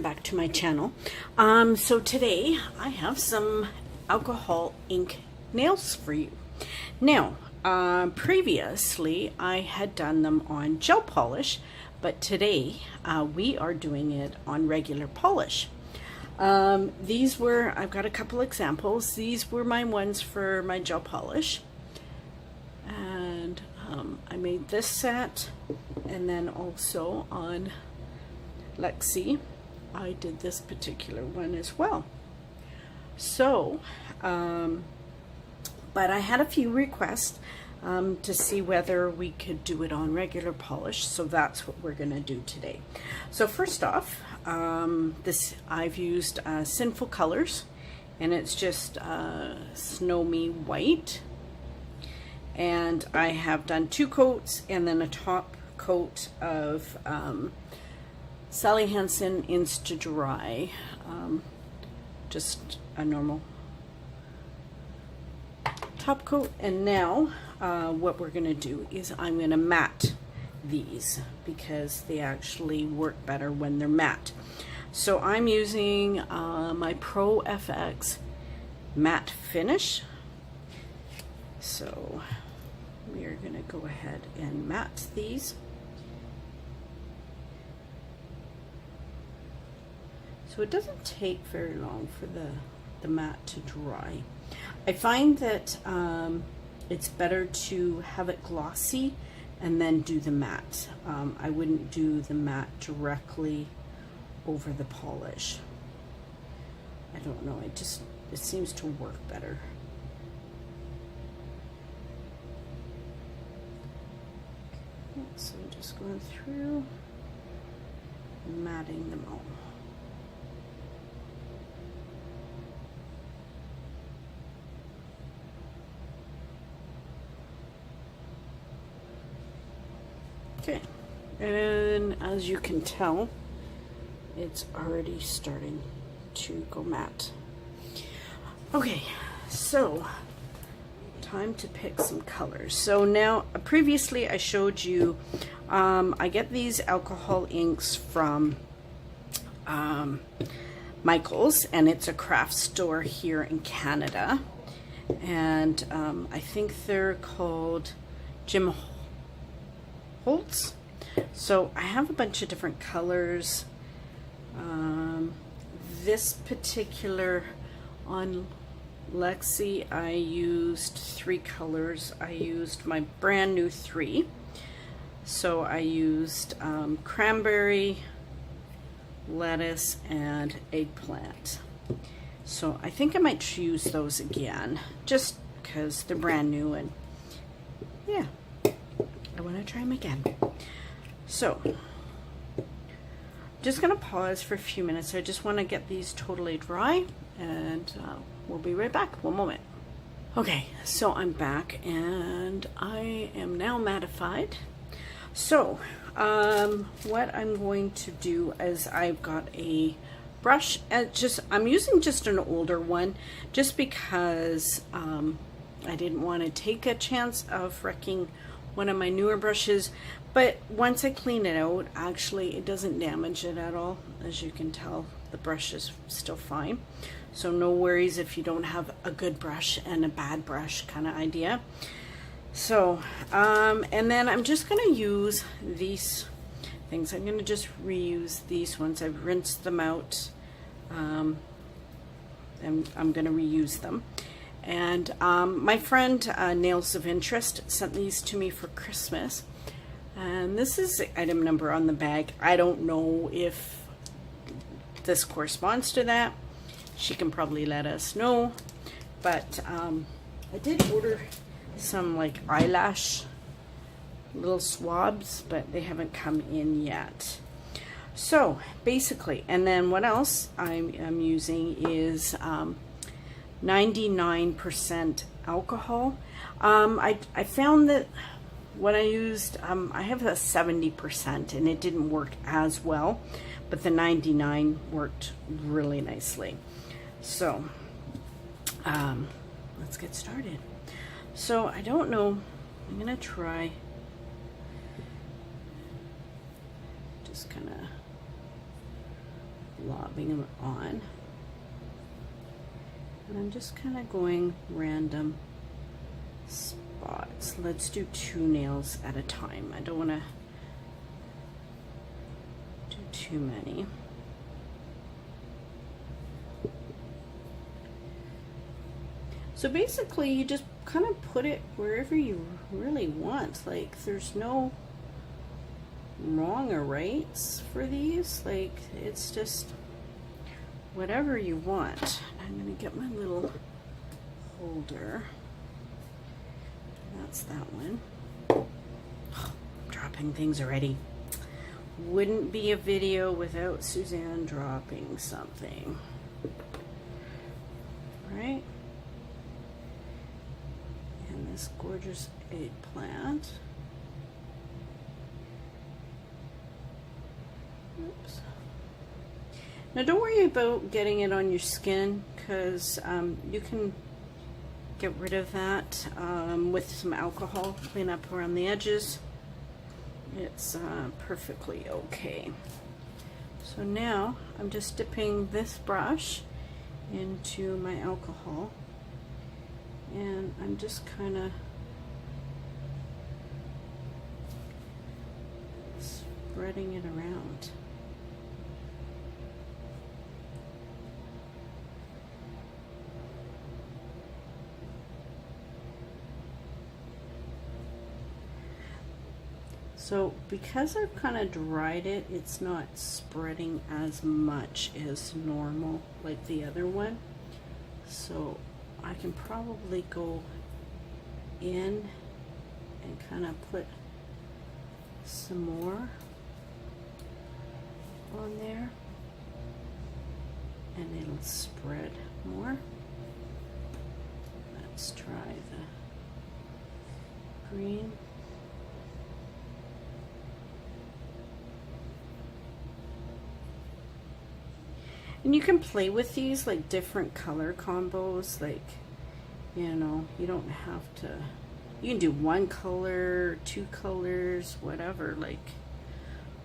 back to my channel. So today I have some alcohol ink nails for you. Now, previously I had done them on gel polish, but today we are doing it on regular polish. These were, I've got a couple examples. These were my ones for my gel polish. And I made this set, and then also on Lexi I did this particular one as well. So but I had a few requests to see whether we could do it on regular polish, so that's what we're gonna do today. So first off, this I've used Sinful Colors, and it's just Snowy White, and I have done 2 coats and then a top coat of Sally Hansen Insta Dry, just a normal top coat. And now what we're going to do is I'm going to matte these because they actually work better when they're matte. So I'm using my Pro FX matte finish. So we are going to go ahead and matte these. So it doesn't take very long for the matte to dry. I find that it's better to have it glossy and then do the matte. I wouldn't do the matte directly over the polish. I don't know, it seems to work better. So I'm just going through and matting them all. Okay, and as you can tell, it's already starting to go matte. Okay, so time to pick some colors. So now, previously I showed you, I get these alcohol inks from Michael's, and it's a craft store here in Canada, and I think they're called Jim Holtz. So I have a bunch of different colors. This particular on Lexi, I used 3 colors. I used my brand new 3. So I used cranberry, lettuce, and eggplant. So I think I might use those again, just because they're brand new, and yeah, I want to try them again. So just gonna pause for a few minutes. I just want to get these totally dry, and we'll be right back. One moment. Okay, so I'm back and I am now mattified. So what I'm going to do is I've got a brush, I'm using just an older one just because I didn't want to take a chance of wrecking one of my newer brushes, but once I clean it out, actually it doesn't damage it at all. As you can tell, the brush is still fine, so no worries if you don't have a good brush and a bad brush kind of idea. So and then I'm just going to use these things. I'm going to just reuse these ones. I've rinsed them out, and I'm going to reuse them. And my friend Nails of Interest sent these to me for Christmas, and this is the item number on the bag. I don't know if this corresponds to that. She can probably let us know, but I did order some like eyelash little swabs, but they haven't come in yet. So basically, and then what else I'm using is 99% alcohol. I found that when I used, I have a 70% and it didn't work as well, but the 99 worked really nicely. So let's get started. So I don't know, I'm gonna try just kind of lobbing them on. And I'm just kind of going random spots. Let's do 2 nails at a time. I don't want to do too many. So basically you just kind of put it wherever you really want. Like there's no wrong or rights for these. Like it's just whatever you want. I'm going to get my little holder. That's that one. Oh, I'm dropping things already. Wouldn't be a video without Suzanne dropping something. Right? And this gorgeous eggplant. Oops. Now don't worry about getting it on your skin, because you can get rid of that with some alcohol, clean up around the edges. It's perfectly okay. So now I'm just dipping this brush into my alcohol, and I'm just kind of spreading it around. So because I've kind of dried it, it's not spreading as much as normal like the other one. So I can probably go in and kind of put some more on there, and it'll spread more. Let's try the green. And you can play with these, like different color combos, like, you know, you don't have to, you can do 1 color, 2 colors, whatever, like,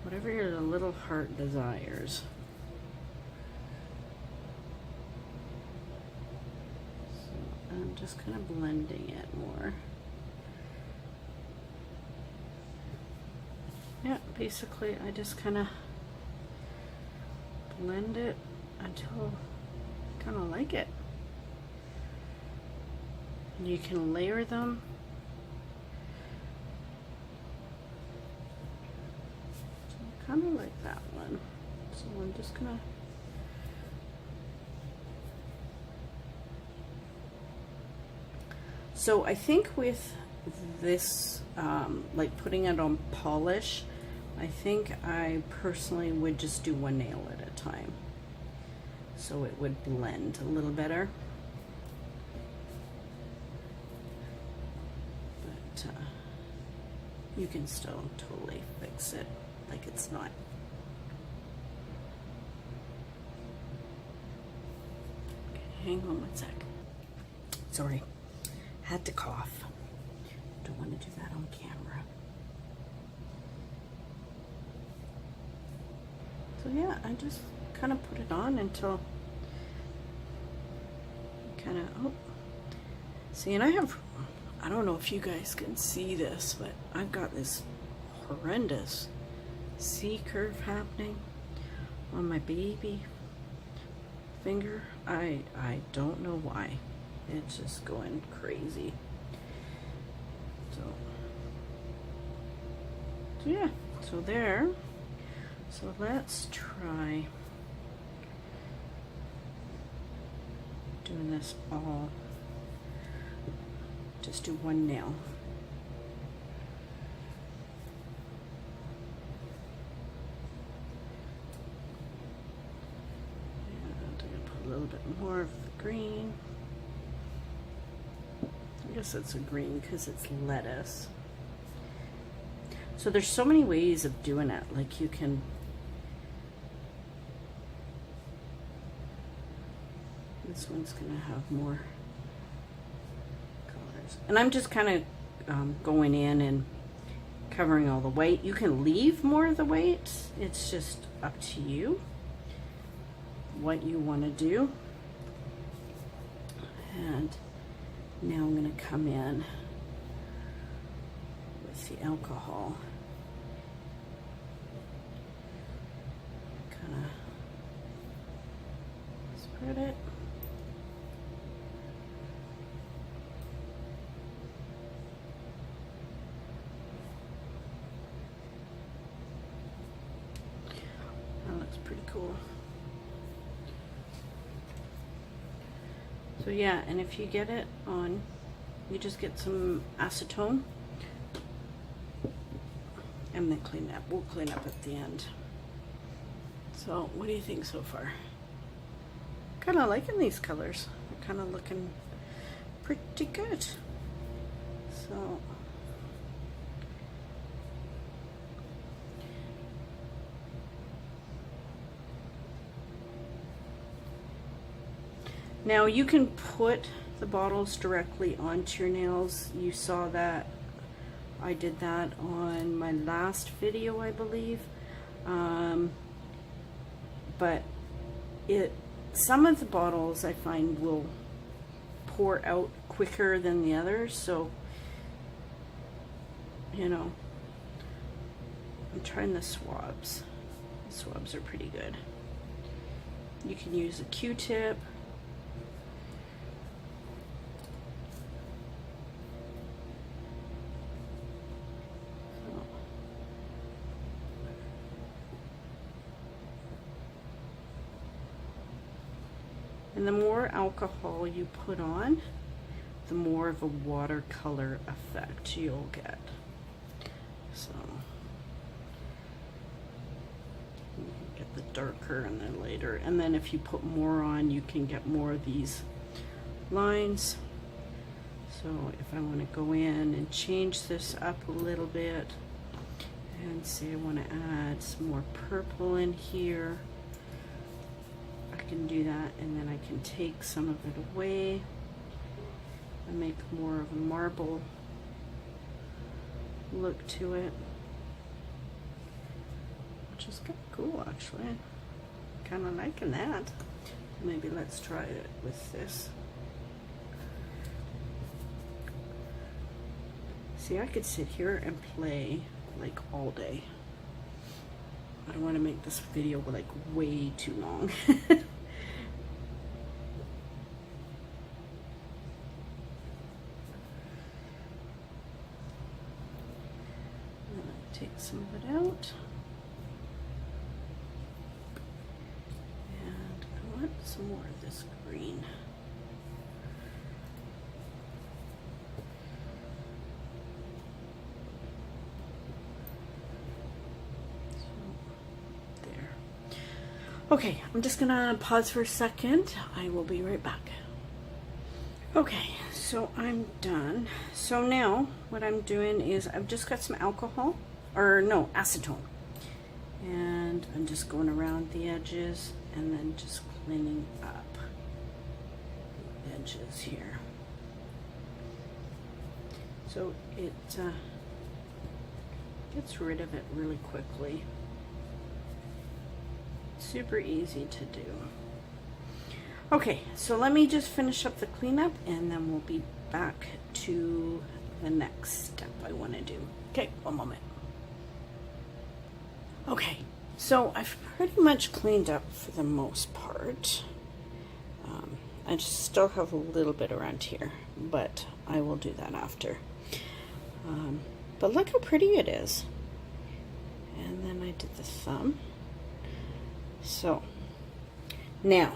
whatever your little heart desires. So I'm just kind of blending it more. Yeah, basically I just kind of blend it until I kind of like it. You can layer them. So kind of like that one. So I'm just gonna so I think with this like putting it on polish, I think I personally would just do 1 nail at a time, so it would blend a little better. But you can still totally fix it like it's not. Okay, hang on 1 sec. Sorry, had to cough. Don't want to do that on camera. So yeah, I just kind of put it on until kind of, oh, see, and I don't know if you guys can see this, but I've got this horrendous C curve happening on my baby finger. I don't know why. It's just going crazy. So yeah, so there. So let's try doing this all, just do 1 nail. And I'm going to put a little bit more of the green. I guess it's a green because it's lettuce. So there's so many ways of doing it. Like you can, this one's gonna have more colors. And I'm just kind of going in and covering all the white. You can leave more of the white. It's just up to you. what you want to do. And now I'm going to come in with the alcohol. Kind of spread it. That looks pretty cool. So yeah, and if you get it on, you just get some acetone and then clean up. We'll clean up at the end. So what do you think so far? Kind of liking these colors. They're kind of looking pretty good. So now you can put the bottles directly onto your nails. You saw that I did that on my last video, I believe. But some of the bottles I find will pour out quicker than the others, so you know, I'm trying the swabs. The swabs are pretty good. You can use a Q-tip. And the more alcohol you put on, the more of a watercolor effect you'll get. So you get the darker and then later. And then if you put more on, you can get more of these lines. So if I want to go in and change this up a little bit and say I want to add some more purple in here, can do that, and then I can take some of it away and make more of a marble look to it, which is kind of cool actually. Kind of liking that. Maybe let's try it with this. See, I could sit here and play like all day. I don't want to make this video like way too long. Take some of it out, and I want some more of this green. So, there. Okay, I'm just gonna pause for a second. I will be right back. Okay, so I'm done. So now what I'm doing is I've just got some alcohol, or no, acetone, and I'm just going around the edges and then just cleaning up the edges here. So it gets rid of it really quickly. Super easy to do. Okay, so let me just finish up the cleanup and then we'll be back to the next step I want to do. Okay, one moment. Okay, so I've pretty much cleaned up for the most part. I just still have a little bit around here, but I will do that after. But look how pretty it is. And then I did the thumb. So now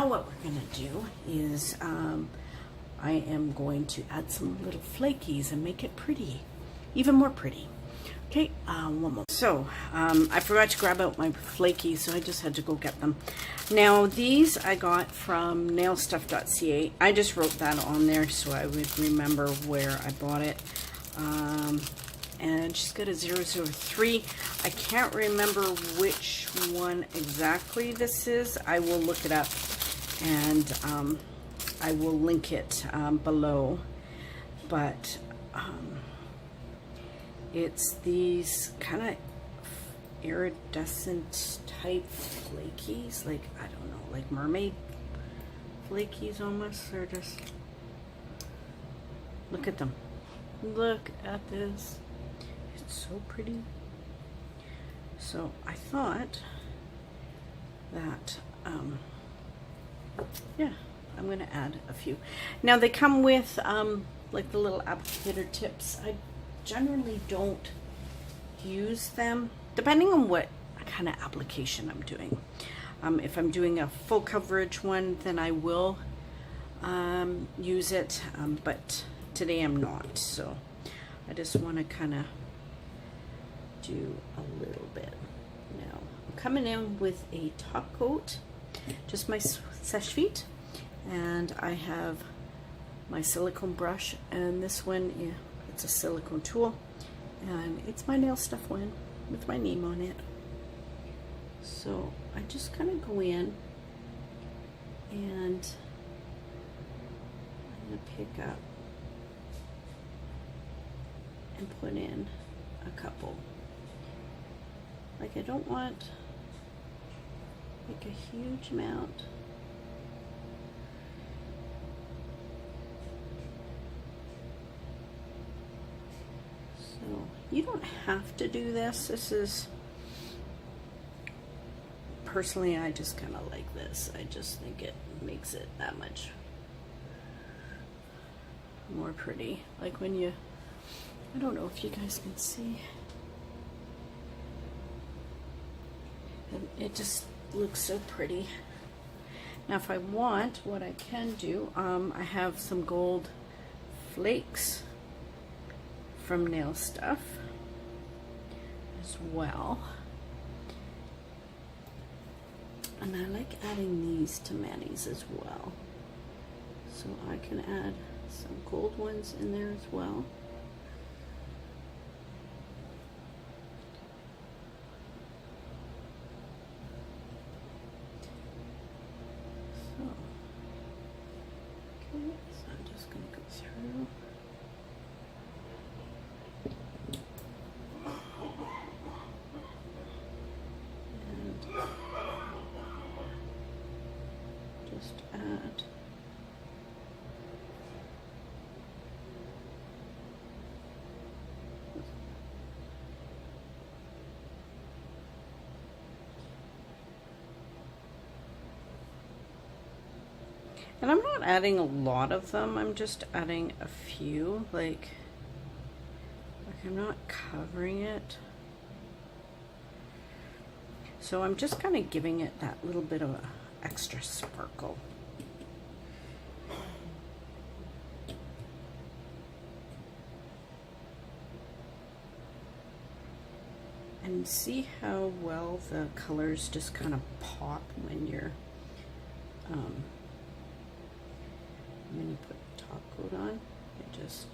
what we're going to do is I am going to add some little flakies and make it pretty, even more pretty. Okay, one more. So, I forgot to grab out my flakies, so I just had to go get them. Now, these I got from Nailstuff.ca. I just wrote that on there so I would remember where I bought it. And she's got a 003. I can't remember which one exactly this is. I will look it up and I will link it below. But it's these kind of iridescent type flakies, like, I don't know. like mermaid flakies almost. They're just, look at them. Look at this. It's so pretty. So I thought that, yeah, I'm going to add a few. Now they come with like the little applicator tips. I generally don't use them, depending on what kind of application I'm doing. If I'm doing a full coverage one, then I will use it, but today I'm not, so I just want to kind of do a little bit. Now I'm coming in with a top coat, just my seche feet, and I have my silicone brush, and this one, yeah, it's a silicone tool, and it's my nail stuff one with my name on it. So I just kind of go in and I'm going to pick up and put in a couple. Like I don't want like a huge amount. So you don't have to do this. This is, personally, I just kind of like this. I just think it makes it that much more pretty. Like when you, I don't know if you guys can see. And it just looks so pretty. Now if I want, what I can do, I have some gold flakes from Nail Stuff as well. And I like adding these to manis as well. So I can add some gold ones in there as well. So, okay, so I'm just going to go through. Just add and I'm not adding a lot of them, I'm just adding a few, like I'm not covering it. So I'm just kind of giving it that little bit of a extra sparkle. And see how well the colors just kind of pop when you're when you put top coat on. It just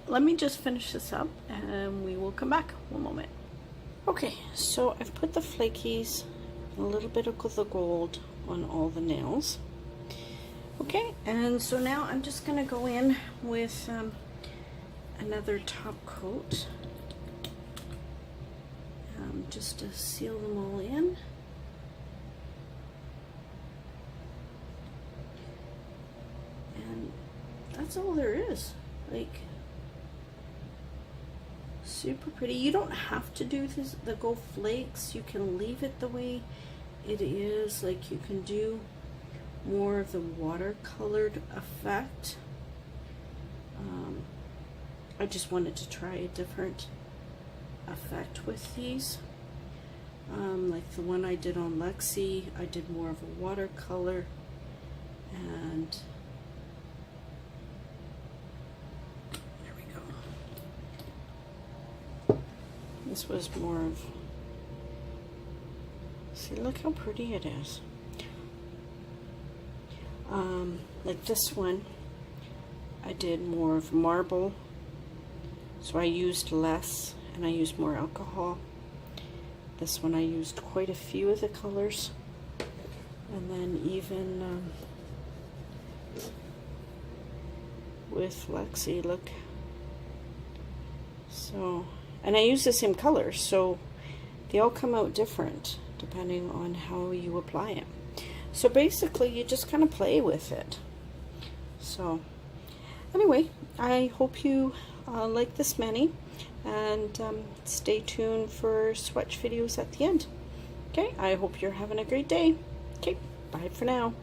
let me just finish this up and we will come back. One moment. Okay, so I've put the flakies, a little bit of the gold on all the nails. Okay, and so now I'm just going to go in with another top coat just to seal them all in. And that's all there is. Like, super pretty. You don't have to do this, the gold flakes. You can leave it the way it is. Like you can do more of the watercolored effect. I just wanted to try a different effect with these. Like the one I did on Lexi, I did more of a watercolor, and there we go. This was more of, see, look how pretty it is. Like this one, I did more of marble So I used less and I used more alcohol. This one I used quite a few of the colors, and then even with Lexi, look. So, and I use the same colors, so they all come out different depending on how you apply it. So basically you just kind of play with it. So anyway, I hope you like this mani, and stay tuned for swatch videos at the end. Okay, I hope you're having a great day. Okay, bye for now.